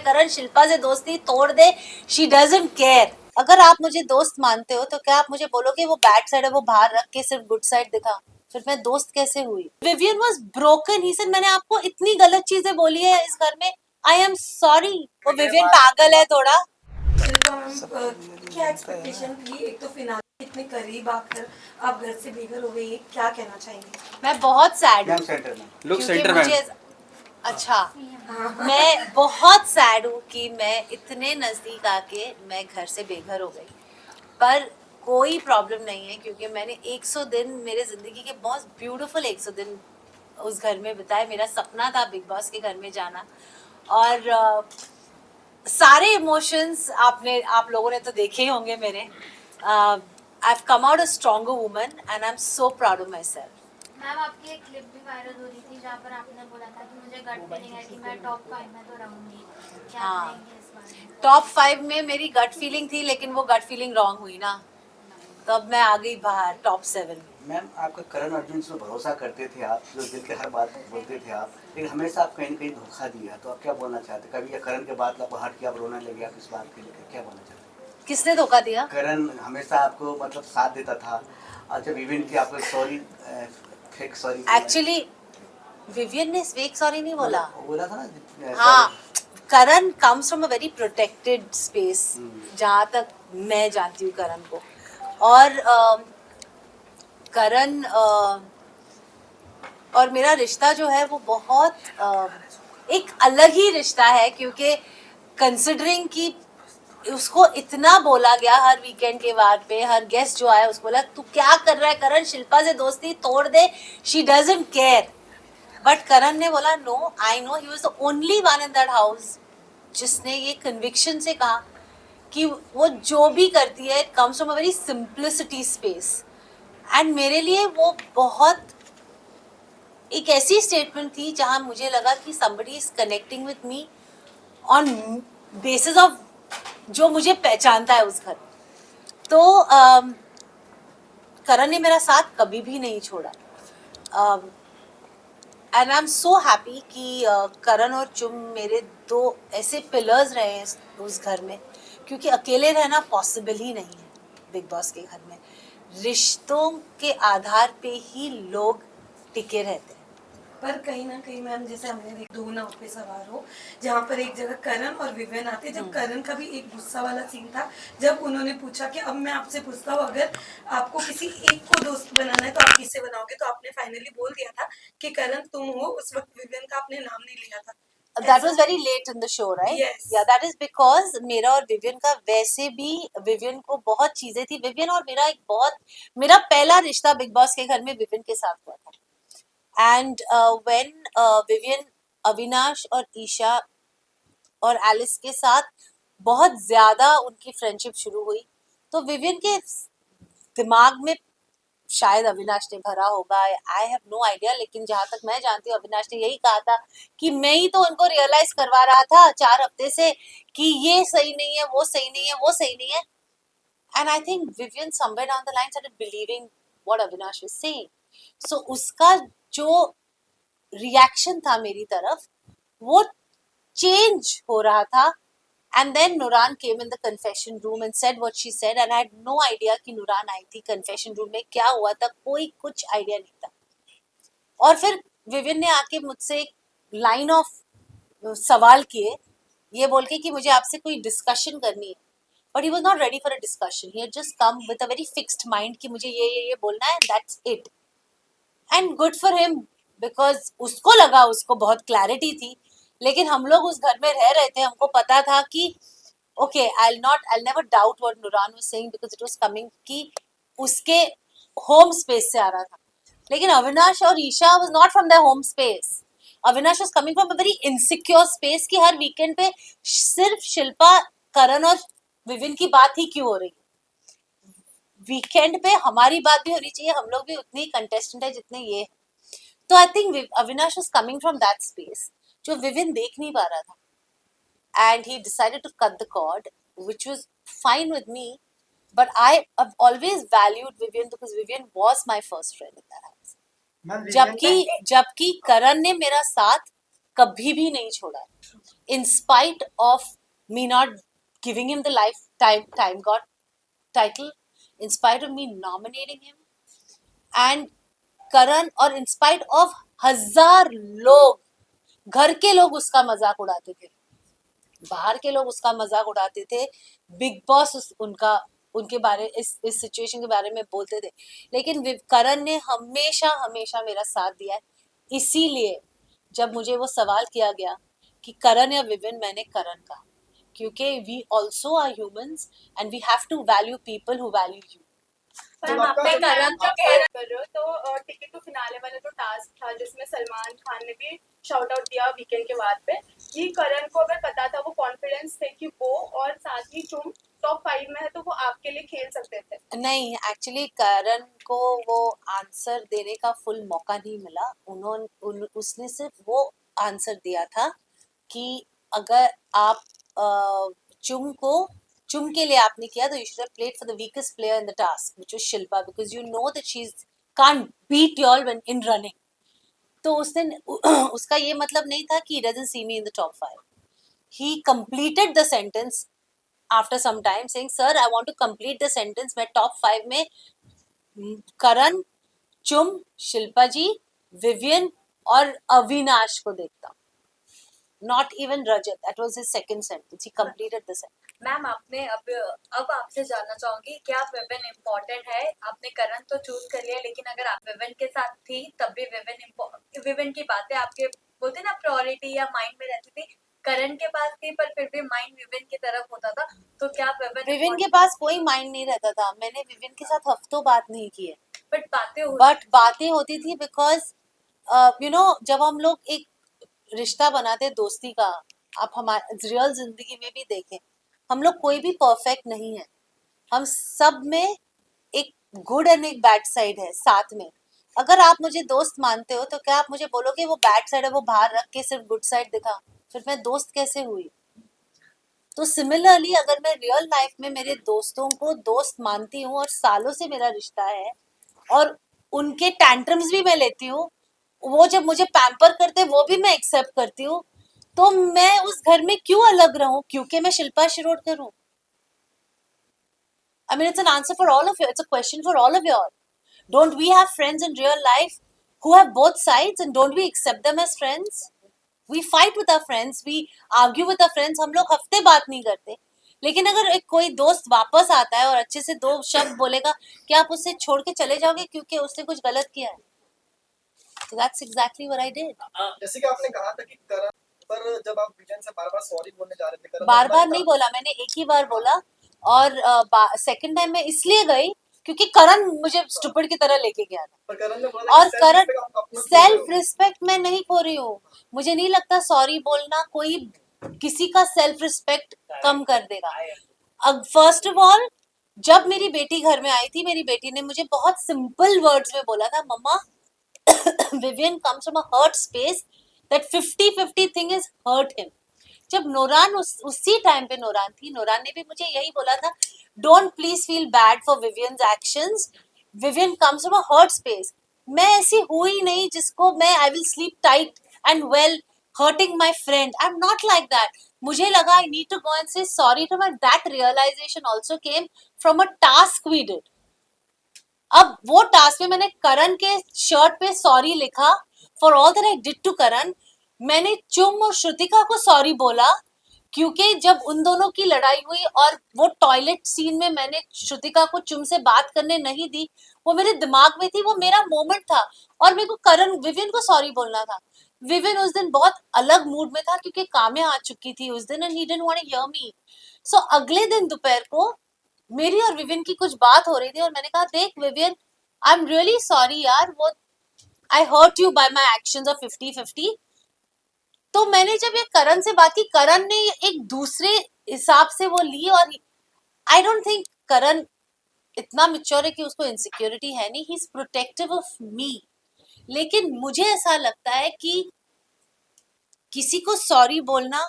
करण शिल्पा से दोस्ती तोड़ दे, शी डजंट केयर। अगर आप मुझे दोस्त मानते हो तो क्या आप मुझे बोलोगे वो बैड साइड है वो बाहर रख के सिर्फ गुड साइड दिखा? फिर मैं दोस्त कैसे हुई? Vivian was broken, he said मैंने आपको इतनी गलत चीजें बोली है इस घर में, आई एम सॉरी। वो विवियन पागल है थोड़ा। शिल्पा मैम, क्या एक्सपेक्टेशन थी? एक तो फिनाले इतने करीब आकर आप घर से बेघर हो गई, क्या कहना चाहेंगे? मैं बहुत सैड हूँ लुक क्योंकि सेंटर मुझे अच्छा मैं बहुत सैड हूँ कि मैं इतने नजदीक आके मैं घर से बेघर हो गई। पर कोई प्रॉब्लम नहीं है क्योंकि मैंने 100 दिन मेरे जिंदगी के बहुत ब्यूटीफुल 100 दिन उस घर में बिताए। मेरा सपना था बिग बॉस के घर में जाना और सारे इमोशंस आप लोगों ने तो देखे ही होंगे मेरे। I have come out a stronger woman and I am so proud of my self. Ma'am आपकी एक क्लिप भी वायरल हो रही थी जहाँ पर आपने बोला था कि मुझे गट फीलिंग है कि मैं टॉप 5 में तो रहूंगी, क्या हाँ, कहेंगे इस बारे में? टॉप 5 में मेरी गट फीलिंग थी लेकिन वो गट फीलिंग रॉन्ग हुई ना, तो अब मैं आ गई बाहर टॉप 7 में। मैम आपका करण अर्जुन से भरोसा करते थे आप, जो दिल की हर बात बोलते थे आप, लेकिन हमेशा आप कहीं न कहीं धोखा दिया, तो आप क्या बोलना चाहते? कभी या करण के बाद आपको हट के आप रोने लगे, आप इस बात के लेकर क्या बोलना चाहते? किसने धोखा दिया? करण हमेशा आपको मतलब साथ देता था, और जब इवेंट की आपको sorry fake sorry actually Vivian ने फेक सॉरी नहीं बोला। बोला था ना। हाँ, Karan comes from a very protected space जहाँ तक मैं जानती हूँ करण को। और करण और मेरा रिश्ता जो है वो बहुत एक अलग ही रिश्ता है क्योंकि कंसिडरिंग कि उसको इतना बोला गया हर वीकेंड के बाद पे, हर गेस्ट जो आया उसको बोला तू क्या कर रहा है करण, शिल्पा से दोस्ती तोड़ दे, she doesn't care. But Karan ने बोला no, I know, he was the only one in that house जिसने ये कन्विक्शन से कहा कि वो जो भी करती है it comes from a very simplicity space. And मेरे लिए वो बहुत एक ऐसी स्टेटमेंट थी जहां मुझे लगा कि somebody is connecting with me on basis of जो मुझे पहचानता है उस घर। तो करण ने मेरा साथ कभी भी नहीं छोड़ा and I am so happy कि करण और चुम मेरे दो ऐसे पिलर्स रहे हैं उस घर में, क्योंकि अकेले रहना पॉसिबल ही नहीं है बिग बॉस के घर में। रिश्तों के आधार पे ही लोग टिके रहते हैं। पर कहीं ना कहीं मैम, जैसे हमने देखा दो नाव पे सवार हो, जहाँ पर एक जगह करण और विवियन आते, जब करण का भी एक गुस्सा वाला सीन था, जब उन्होंने पूछा कि अब मैं आपसे पूछता हूँ अगर आपको किसी एक को दोस्त बनाना है तो आप किससे बनाओगे, तो आपने फाइनली बोल दिया था कि करण तुम हो। उस वक्त विवियन का आपने नाम नहीं लिया था। That was very late in the show, right? Yes. Yeah, that is because मेरा और विवियन का वैसे भी विवियन को बहुत चीजें थी। विवियन और मेरा पहला रिश्ता बिग बॉस के घर में विवियन के साथ हुआ था। एंड व्हेन विवियन अविनाश और ईशा और एलिस के साथ बहुत ज्यादा उनकी फ्रेंडशिप शुरू हुई, तो विवियन के दिमाग में शायद अविनाश ने भरा होगा, आई हैव नो आइडिया, लेकिन जहां तक मैं जानती हूँ अविनाश ने यही कहा था कि मैं ही तो उनको रियलाइज करवा रहा था 4 हफ्ते से कि ये सही नहीं है, वो सही नहीं है, वो सही नहीं है। And I think Vivian somewhere down the line started believing what Avinash was saying. So उसका जो रिएक्शन था मेरी तरफ वो चेंज हो रहा था। And then Nuran came in the confession room and said what she said, and I had no idea कि Nuran आई थी confession room में, क्या हुआ था कोई कुछ आइडिया नहीं था। और फिर विवियन ने आके मुझसे एक लाइन ऑफ सवाल किए ये बोल के कि मुझे आपसे कोई डिस्कशन करनी है, but he was not ready for a discussion, he had just come with a very fixed mind कि मुझे ये बोलना है, that's it. And good for him, because उसको लगा उसको बहुत क्लैरिटी थी, लेकिन हम लोग उस घर में रह रहे थे, हमको पता था कि okay I'll never doubt what Nuran was saying because it was coming कि उसके होम स्पेस से आ रहा था। लेकिन अविनाश और Isha was not from their home space. Avinash was coming from a very insecure space कि हर वीकेंड पे सिर्फ शिल्पा, करण और विविन की बात ही क्यों हो रही है। वीकेंड पे हमारी बात भी होनी चाहिए, हम लोग भी उतने कंटेस्टेंट है जितने ये। तो I think Avinash was coming from that space जो विविन देख नहीं पा रहा था, and he decided to cut the cord, which was fine with me, but I have always valued Vivian because Vivian was my first friend in that house. जबकि करण ने मेरा साथ कभी भी नहीं छोड़ा है, in spite of me not giving him the lifetime God title, in spite of me nominating him, and करण, और in spite of 1000 लोग, घर के लोग उसका मजाक उड़ाते थे, बाहर के लोग उसका मजाक उड़ाते थे, बिग बॉस उनका उनके बारे इस सिचुएशन के बारे में बोलते थे, लेकिन करण ने हमेशा हमेशा मेरा साथ दिया है। इसीलिए जब मुझे वो सवाल किया गया कि करण या विविन, मैंने करण कहा, क्योंकि we also are humans and we have to value people who value you. Ma'am आपका करण का कह कर रहे हो तो टिकट टू फिनाले वाला जो टास्क था जिसमें सलमान खान ने भी शाउट आउट दिया वीकेंड के बाद पे, कि करण को अगर पता था, वो कॉन्फिडेंस थे कि वो और साथ ही तुम टॉप 5 में है तो वो आपके लिए खेल सकते थे। नहीं, एक्चुअली करण को वो आंसर देने का फुल मौका नहीं मिला। उसने सिर्फ वो आंसर दिया था कि अगर आप चुम के लिए आपने किया तो you should have played for the weakest player in the task which was Shilpa, because you know that she can't beat you all when in running. तो उसने उसका ये मतलब नहीं था कि he doesn't see me in the top 5. He completed the sentence after some time saying, sir, I want to complete the sentence. मैं top 5 में करण, चुम, शिल्पा जी, विवियन और अविनाश को देखता हूँ, not even Rajat. That was his second sentence. He completed the sentence. Ma'am आपने अब आपसे जानना चाहूंगी, क्या विविन इम्पोर्टेंट है? आपने करण तो चूज कर लिया, लेकिन अगर आप विविन के साथ थी तब भी विविन की बातें आपके बोलते ना प्रायोरिटी या माइंड में रहती थी, करण के पास थी पर फिर भी माइंड विविन की तरफ होता था, तो क्या विविन के पास कोई माइंड नहीं रहता था। मैंने विविन के साथ हफ्तों बात नहीं की है, बट बातें होती थी बिकॉज यू नो जब हम लोग एक रिश्ता बनाते दोस्ती का, आप हमारे रियल जिंदगी में भी देखें, हम लोग कोई भी परफेक्ट नहीं है, हम सब में एक गुड एंड एक बैड साइड है साथ में। अगर आप मुझे दोस्त मानते हो तो क्या आप मुझे बोलोगे वो बैड साइड है वो बाहर रख के सिर्फ गुड साइड दिखा, फिर मैं दोस्त कैसे हुई? तो सिमिलरली अगर मैं रियल लाइफ में मेरे दोस्तों को दोस्त मानती हूँ और सालों से मेरा रिश्ता है और उनके टैंट्रम्स भी मैं लेती हूँ, वो जब मुझे पैम्पर करते वो भी मैं एक्सेप्ट करती हूँ, तो मैं उस घर में क्यों अलग रहूं क्योंकि मैं शिल्पा शिरोडकर हूं? I mean, it's an answer for all of you. It's a question for all of you all. Don't we have friends in real life who have both sides, and don't we accept them as friends? We fight with our friends, we argue with our friends. हम लोग हफ्ते बात नहीं करते, लेकिन अगर एक कोई दोस्त वापस आता है और अच्छे से 2 शब्द बोलेगा, क्या आप उससे छोड़ के चले जाओगे क्योंकि उसने कुछ गलत किया है? So that's exactly what I did. जैसे कि आपने कहा था कि करण पर जब आप विजन से बार-बार सॉरी बोलने जा रहे थे, बार-बार नहीं बोला मैंने, एक ही बार बोला, और सेकंड टाइम मैं इसलिए गई क्योंकि करण मुझे स्टूपिड की तरह लेके गया था। पर करण ने बोला और करण सेल्फ सेल्फ रिस्पेक्ट मैं नहीं खो रही हूँ। मुझे नहीं लगता सॉरी बोलना कोई किसी का सेल्फ रिस्पेक्ट कम कर देगा। अब फर्स्ट ऑफ ऑल जब मेरी बेटी घर में आई थी, मेरी बेटी ने मुझे बहुत सिंपल वर्ड्स में बोला था, मम्मा Vivian comes from a hurt space, that 50-50 thing is hurt him. जब नोरान उसी टाइम पे नोरान थी, नोरान ने भी मुझे यही बोला था, don't please feel bad for Vivian's actions. Vivian comes from a hurt space. मैं ऐसी हुई नहीं जिसको मैं I will sleep tight and well hurting my friend. I'm not like that. मुझे लगा I need to go and say sorry to my. That realization also came from a task we did. अब वो task में मैंने करण के shirt पे sorry लिखा for all that I did to Karan. मैंने चुम और श्रुतिका को सॉरी बोला क्योंकि जब उन दोनों की लड़ाई हुई और वो टॉयलेट सीन में मैंने श्रुतिका को चुम से बात करने नहीं दी, वो मेरे दिमाग में थी, वो मेरा मोमेंट था और मेरे को करण विविन को सॉरी बोलना था। विविन उस दिन बहुत अलग मूड में था क्योंकि काम्या आ चुकी थी उस दिन and he didn't want to hear me. So अगले दिन दोपहर को मेरी और विविन की कुछ बात हो रही थी और मैंने कहा देख Vivian, I am really sorry यार, वो I hurt you by my actions of 50-50। तो मैंने जब ये करण से बात की, करण ने एक दूसरे हिसाब से वो ली और आई डोंट थिंक करण इतना मैच्योर है कि उसको इनसिक्योरिटी है नहीं, he is protective of me. लेकिन मुझे ऐसा लगता है कि किसी को सॉरी बोलना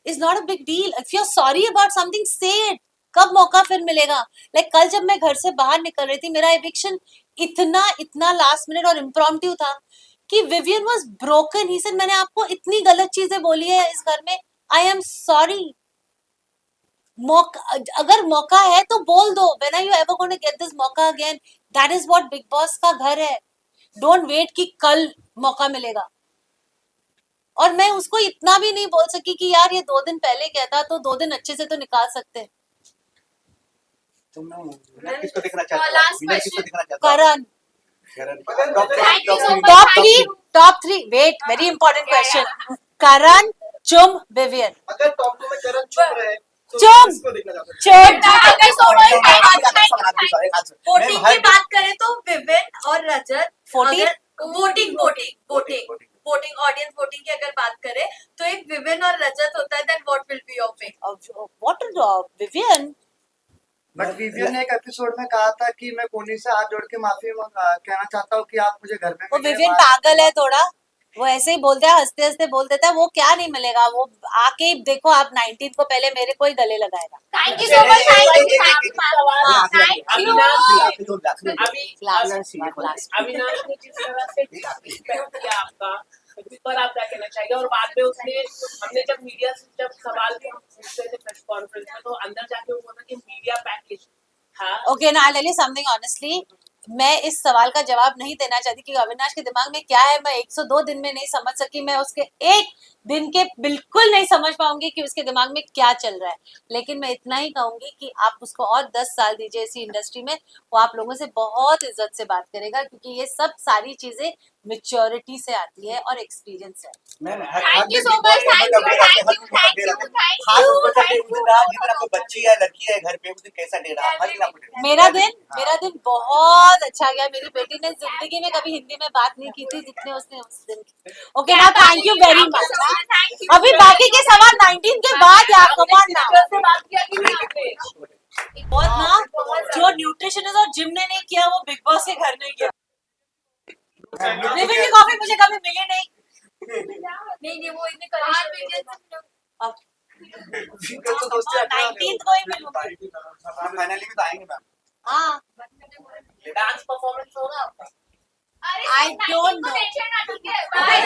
is not a big deal. If you are sorry about something say it. कब मौका फिर मिलेगा? लाइक कल जब मैं घर से बाहर निकल रही थी, मेरा एविक्शन इतना लास्ट मिनट और इम्प्रॉम्प्टू था कि Vivian was broken. He said मैंने आपको इतनी गलत चीजें बोली है इस घर में. I am sorry. मौका, अगर मौका है तो बोल दो. When are you ever gonna get this मौका again? That is what Bigg Boss का घर है. डोंट वेट कि कल मौका मिलेगा. और मैं उसको इतना भी नहीं बोल सकी कि यार ये 2 दिन पहले कहता तो 2 दिन अच्छे से तो निकाल सकते हैं. विनर किसको देखना चाहते हो? last विनर किसको देखना चाहते हो? Karan. Karan. Thank you so much. Top 3 wait, very important question. Karan, Chum, Vivian. अगर टॉप 2 में करण चुप रहे तो चुप! किसको देखना चाहते हो? चुप. Thank you so much. Voting voting की बात करें तो विवेन और रजत. 14? वोटिंग ऑडियंस वोटिंग की अगर बात करें तो एक विवेन और रजत होता है, then what will be your pick? What Vivian? But Vivian ने एक एपिसोड में कहा था कि मैं कोनी से हाथ जोड़ के माफी कहना चाहता हूँ कि आप मुझे घर में वो मिलिए, विवियन वहाँ- पागल है थोड़ा. वो ऐसे ही बोलता है, हंसते हंसते बोल देता है. वो क्या नहीं मिलेगा. वो आके देखो आप 19 को पहले मेरे को ही गले लगाएगा. Thank you so much. Avinash ने जिस तरह से डिसरिस्पेक्ट किया आपका, उस पर आप क्या कहना चाहिए? और बाद में उसने, हमने जब मीडिया से जब सवाल भी हम पूछते थे प्रेस कॉन्फ्रेंस में, तो अंदर जाके वो बोला कि मीडिया पैकेज था. ओके ना, I tell you something honestly. मैं इस सवाल का जवाब नहीं देना चाहती कि अविनाश के दिमाग में क्या है. मैं 102 दिन में नहीं समझ सकी. मैं उसके 1 दिन के बिल्कुल नहीं समझ पाऊंगी कि उसके दिमाग में क्या चल रहा है. लेकिन मैं इतना ही कहूंगी कि आप उसको और 10 साल दीजिए इसी इंडस्ट्री में. वो आप लोगों से बहुत इज्जत से बात करेगा, क्योंकि ये सब सारी चीजें मेच्योरिटी से आती है और एक्सपीरियंस से. Thank you so much. Thank जितना कोई बच्ची है लड़की है घर पे उस दिन कैसा डे रहा? हर दिन आपको डे रहा। मेरा दिन बहुत अच्छा गया. मेरी बेटी ने जिंदगी में कभी हिंदी में बात नहीं की थी जितने उसने उस दिन की. ओके ना, थैंक यू वेरी मच. अभी बाकी के सवाल 19 के बाद यार, कम ऑन ना. से बात किया कि नहीं आपने? बहुत ना, जो न्यूट्रिशनिस्ट और जिम ने नहीं किया वो बिग बॉस के घर ने किया. विवियन की कॉफी मुझे कभी मिली नहीं. नहीं वो इतने करेक्ट. अब फिर तो दोस्ती अपना 19 को ही मिलूंगी. फाइनली भी तो आएंगे मैम. हाँ, डांस परफॉर्मेंस होगा आपका? I don't know. टेंशन ना, ठीक है. Bye.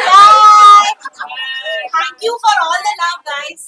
Thank you for all the love, guys.